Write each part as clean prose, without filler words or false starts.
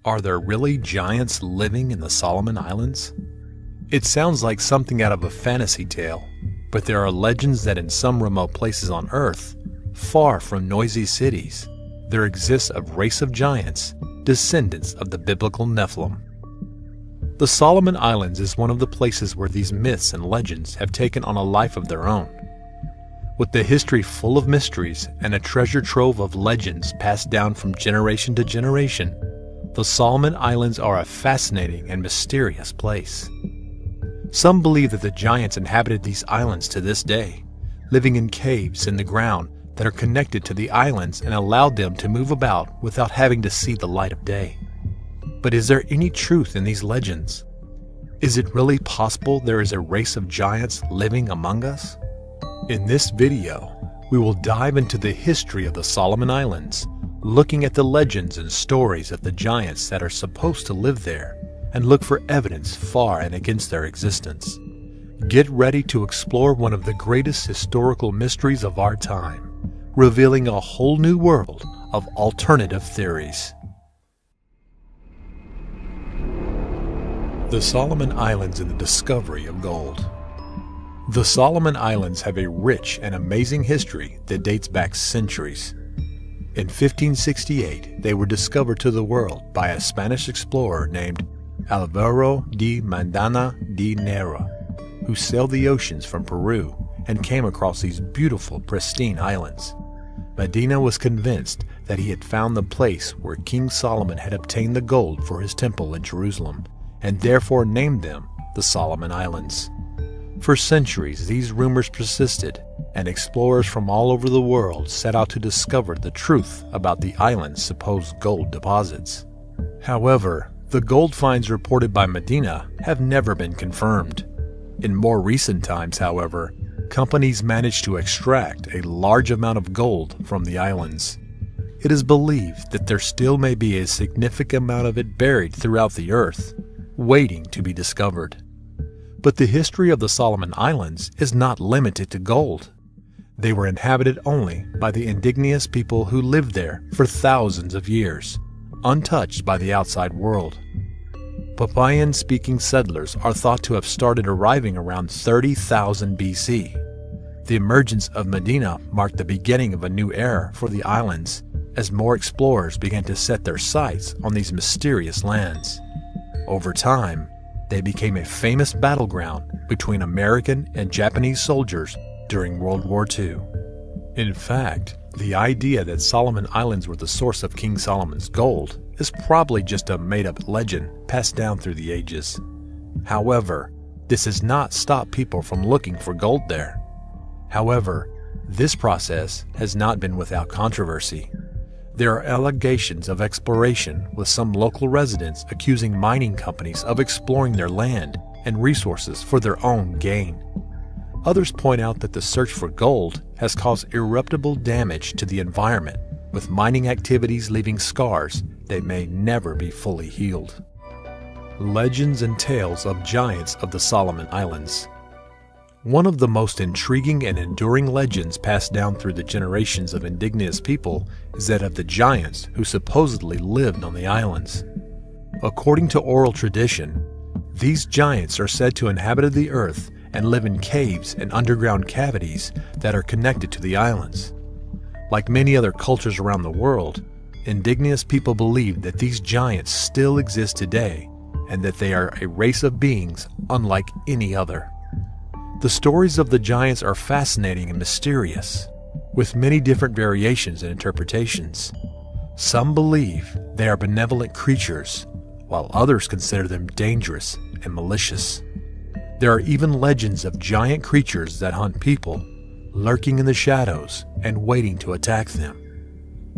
Are there really giants living in the Solomon Islands? It sounds like something out of a fantasy tale, but there are legends that in some remote places on Earth, far from noisy cities, there exists a race of giants, descendants of the biblical Nephilim. The Solomon Islands is one of the places where these myths and legends have taken on a life of their own. With the history full of mysteries and a treasure trove of legends passed down from generation to generation, the Solomon Islands are a fascinating and mysterious place. Some believe that the giants inhabited these islands to this day, living in caves in the ground that are connected to the islands and allowed them to move about without having to see the light of day. But is there any truth in these legends? Is it really possible there is a race of giants living among us? In this video, we will dive into the history of the Solomon Islands, looking at the legends and stories of the giants that are supposed to live there, and look for evidence for and against their existence. Get ready to explore one of the greatest historical mysteries of our time, revealing a whole new world of alternative theories. The Solomon Islands and the discovery of gold. The Solomon Islands have a rich and amazing history that dates back centuries. In 1568, they were discovered to the world by a Spanish explorer named Alvaro de Mandana de Nera, who sailed the oceans from Peru and came across these beautiful, pristine islands. Medina was convinced that he had found the place where King Solomon had obtained the gold for his temple in Jerusalem, and therefore named them the Solomon Islands. For centuries, these rumors persisted, and explorers from all over the world set out to discover the truth about the island's supposed gold deposits. However, the gold finds reported by Medina have never been confirmed. In more recent times, however, companies managed to extract a large amount of gold from the islands. It is believed that there still may be a significant amount of it buried throughout the earth, waiting to be discovered. But the history of the Solomon Islands is not limited to gold. They were inhabited only by the indigenous people who lived there for thousands of years, untouched by the outside world. Papayan-speaking settlers are thought to have started arriving around 30,000 BC. The emergence of Medina marked the beginning of a new era for the islands, as more explorers began to set their sights on these mysterious lands. Over time, they became a famous battleground between American and Japanese soldiers during World War II. In fact, the idea that Solomon Islands were the source of King Solomon's gold is probably just a made-up legend passed down through the ages. However, this has not stopped people from looking for gold there. However, this process has not been without controversy. There are allegations of exploration, with some local residents accusing mining companies of exploring their land and resources for their own gain. Others point out that the search for gold has caused irreparable damage to the environment, with mining activities leaving scars that may never be fully healed. Legends and tales of giants of the Solomon Islands. One of the most intriguing and enduring legends passed down through the generations of indigenous people is that of the giants who supposedly lived on the islands. According to oral tradition, these giants are said to inhabit the earth and live in caves and underground cavities that are connected to the islands. Like many other cultures around the world, indigenous people believe that these giants still exist today and that they are a race of beings unlike any other. The stories of the giants are fascinating and mysterious, with many different variations and interpretations. Some believe they are benevolent creatures, while others consider them dangerous and malicious. There are even legends of giant creatures that hunt people, lurking in the shadows and waiting to attack them.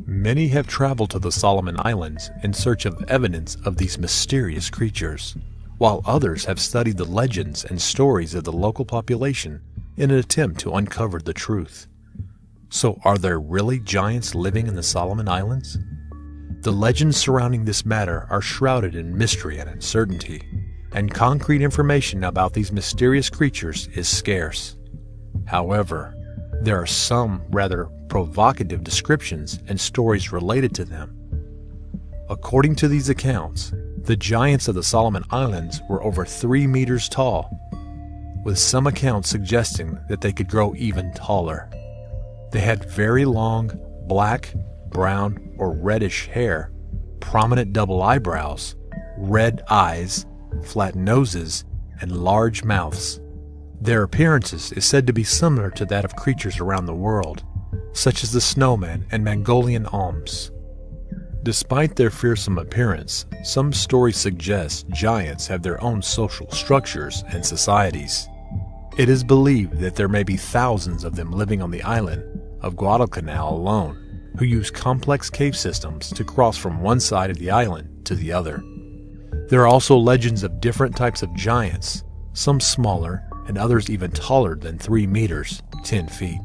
Many have traveled to the Solomon Islands in search of evidence of these mysterious creatures, while others have studied the legends and stories of the local population in an attempt to uncover the truth. So are there really giants living in the Solomon Islands? The legends surrounding this matter are shrouded in mystery and uncertainty, and concrete information about these mysterious creatures is scarce. However, there are some rather provocative descriptions and stories related to them. According to these accounts, the giants of the Solomon Islands were over 3 meters tall, with some accounts suggesting that they could grow even taller. They had very long, black, brown, or reddish hair, prominent double eyebrows, red eyes, flat noses, and large mouths. Their appearances is said to be similar to that of creatures around the world, such as the snowman and Mongolian alms. Despite their fearsome appearance, some stories suggest giants have their own social structures and societies. It is believed that there may be thousands of them living on the island of Guadalcanal alone, who use complex cave systems to cross from one side of the island to the other. There are also legends of different types of giants, some smaller and others even taller than 3 meters, 10 feet.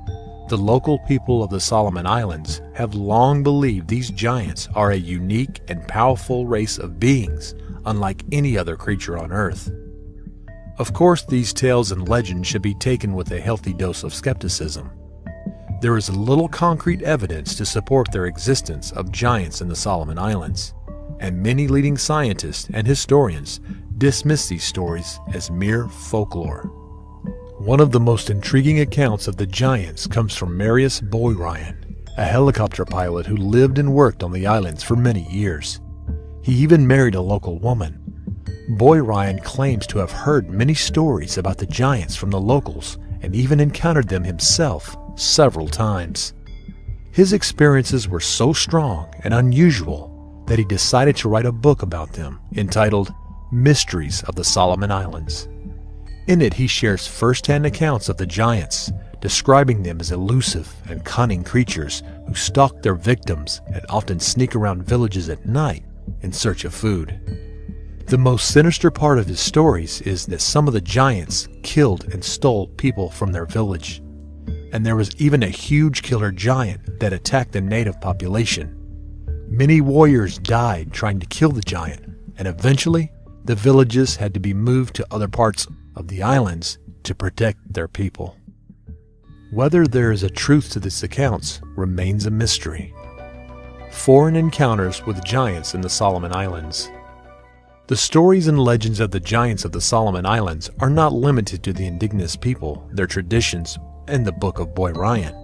The local people of the Solomon Islands have long believed these giants are a unique and powerful race of beings, unlike any other creature on Earth. Of course, these tales and legends should be taken with a healthy dose of skepticism. There is little concrete evidence to support their existence of giants in the Solomon Islands, and many leading scientists and historians dismiss these stories as mere folklore. One of the most intriguing accounts of the giants comes from Marius Boy-Ryan, a helicopter pilot who lived and worked on the islands for many years. He even married a local woman. Boy-Ryan claims to have heard many stories about the giants from the locals and even encountered them himself several times. His experiences were so strong and unusual that he decided to write a book about them entitled Mysteries of the Solomon Islands. In it, he shares first-hand accounts of the giants, describing them as elusive and cunning creatures who stalk their victims and often sneak around villages at night in search of food. The most sinister part of his stories is that some of the giants killed and stole people from their village, and there was even a huge killer giant that attacked the native population. Many warriors died trying to kill the giant, and eventually the villages had to be moved to other parts of the islands to protect their people. Whether there is a truth to these accounts remains a mystery. Foreign encounters with giants in the Solomon Islands. The stories and legends of the giants of the Solomon Islands are not limited to the indigenous people, their traditions, and the Book of Boy-Ryan.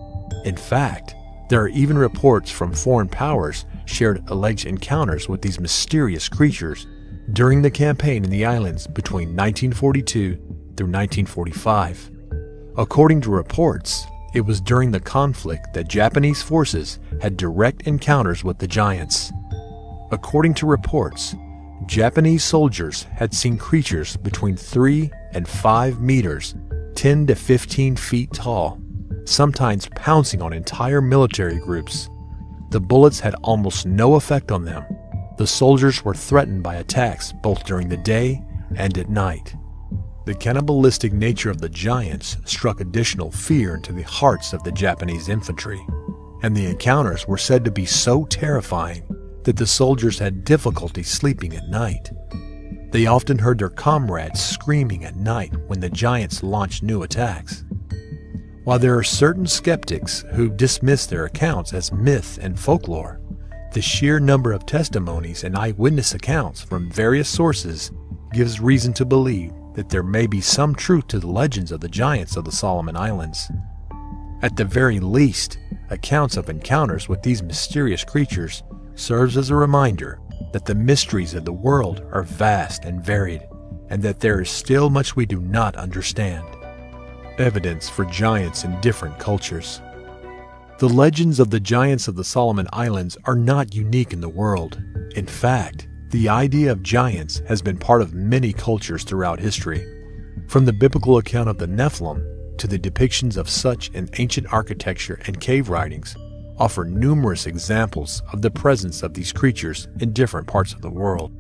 In fact, there are even reports from foreign powers shared alleged encounters with these mysterious creatures during the campaign in the islands between 1942 through 1945. According to reports, it was during the conflict that Japanese forces had direct encounters with the giants. According to reports, Japanese soldiers had seen creatures between 3 and 5 meters, 10 to 15 feet tall, sometimes pouncing on entire military groups. The bullets had almost no effect on them. The soldiers were threatened by attacks both during the day and at night. The cannibalistic nature of the giants struck additional fear into the hearts of the Japanese infantry, and the encounters were said to be so terrifying that the soldiers had difficulty sleeping at night. They often heard their comrades screaming at night when the giants launched new attacks. While there are certain skeptics who dismiss their accounts as myth and folklore, the sheer number of testimonies and eyewitness accounts from various sources gives reason to believe that there may be some truth to the legends of the giants of the Solomon Islands. At the very least, accounts of encounters with these mysterious creatures serves as a reminder that the mysteries of the world are vast and varied, and that there is still much we do not understand. Evidence for giants in different cultures. The legends of the giants of the Solomon Islands are not unique in the world. In fact, the idea of giants has been part of many cultures throughout history. From the biblical account of the Nephilim to the depictions of such in ancient architecture and cave writings offer numerous examples of the presence of these creatures in different parts of the world.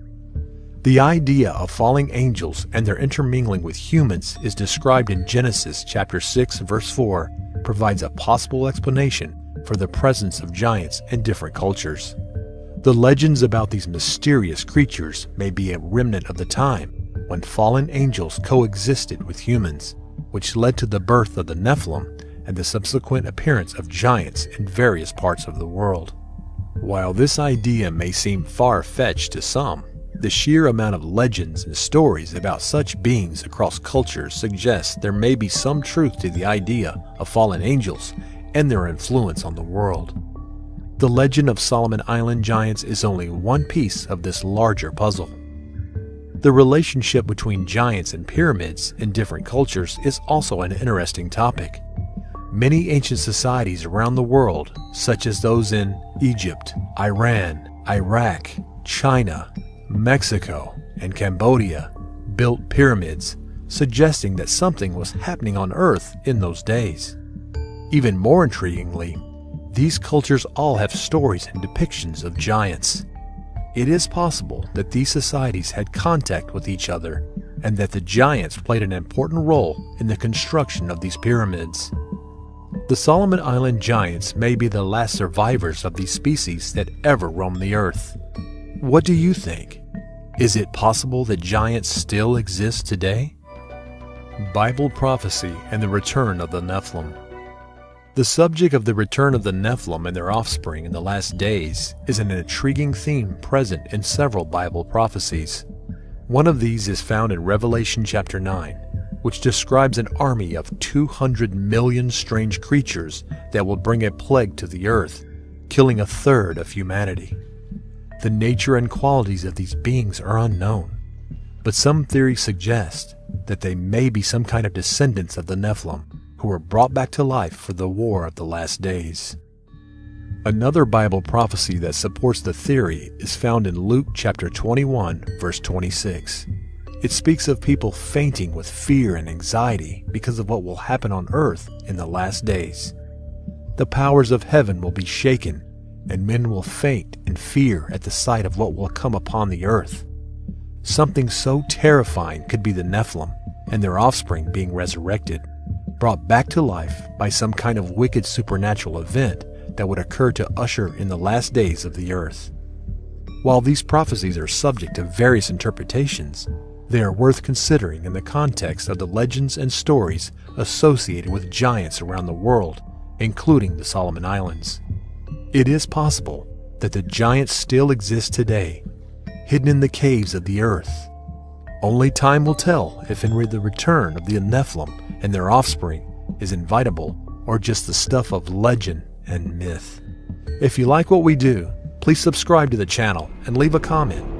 The idea of falling angels and their intermingling with humans is described in Genesis chapter 6 verse 4, provides a possible explanation for the presence of giants in different cultures. The legends about these mysterious creatures may be a remnant of the time when fallen angels coexisted with humans, which led to the birth of the Nephilim and the subsequent appearance of giants in various parts of the world. While this idea may seem far-fetched to some, the sheer amount of legends and stories about such beings across cultures suggests there may be some truth to the idea of fallen angels and their influence on the world. The legend of Solomon Island giants is only one piece of this larger puzzle. The relationship between giants and pyramids in different cultures is also an interesting topic. Many ancient societies around the world, such as those in Egypt, Iran, Iraq, China, Mexico, and Cambodia, built pyramids, suggesting that something was happening on Earth in those days. Even more intriguingly, these cultures all have stories and depictions of giants. It is possible that these societies had contact with each other and that the giants played an important role in the construction of these pyramids. The Solomon Island giants may be the last survivors of these species that ever roamed the Earth. What do you think? Is it possible that giants still exist today? Bible prophecy and the return of the Nephilim. The subject of the return of the Nephilim and their offspring in the last days is an intriguing theme present in several Bible prophecies. One of these is found in Revelation chapter 9, which describes an army of 200 million strange creatures that will bring a plague to the earth, killing a third of humanity. The nature and qualities of these beings are unknown, but some theories suggest that they may be some kind of descendants of the Nephilim who were brought back to life for the war of the last days. Another Bible prophecy that supports the theory is found in Luke chapter 21, verse 26. It speaks of people fainting with fear and anxiety because of what will happen on earth in the last days. The powers of heaven will be shaken, and men will faint in fear at the sight of what will come upon the earth. Something so terrifying could be the Nephilim and their offspring being resurrected, brought back to life by some kind of wicked supernatural event that would occur to usher in the last days of the earth. While these prophecies are subject to various interpretations, they are worth considering in the context of the legends and stories associated with giants around the world, including the Solomon Islands. It is possible that the giants still exist today, hidden in the caves of the earth. Only time will tell if the return of the Nephilim and their offspring is inevitable or just the stuff of legend and myth. If you like what we do, please subscribe to the channel and leave a comment.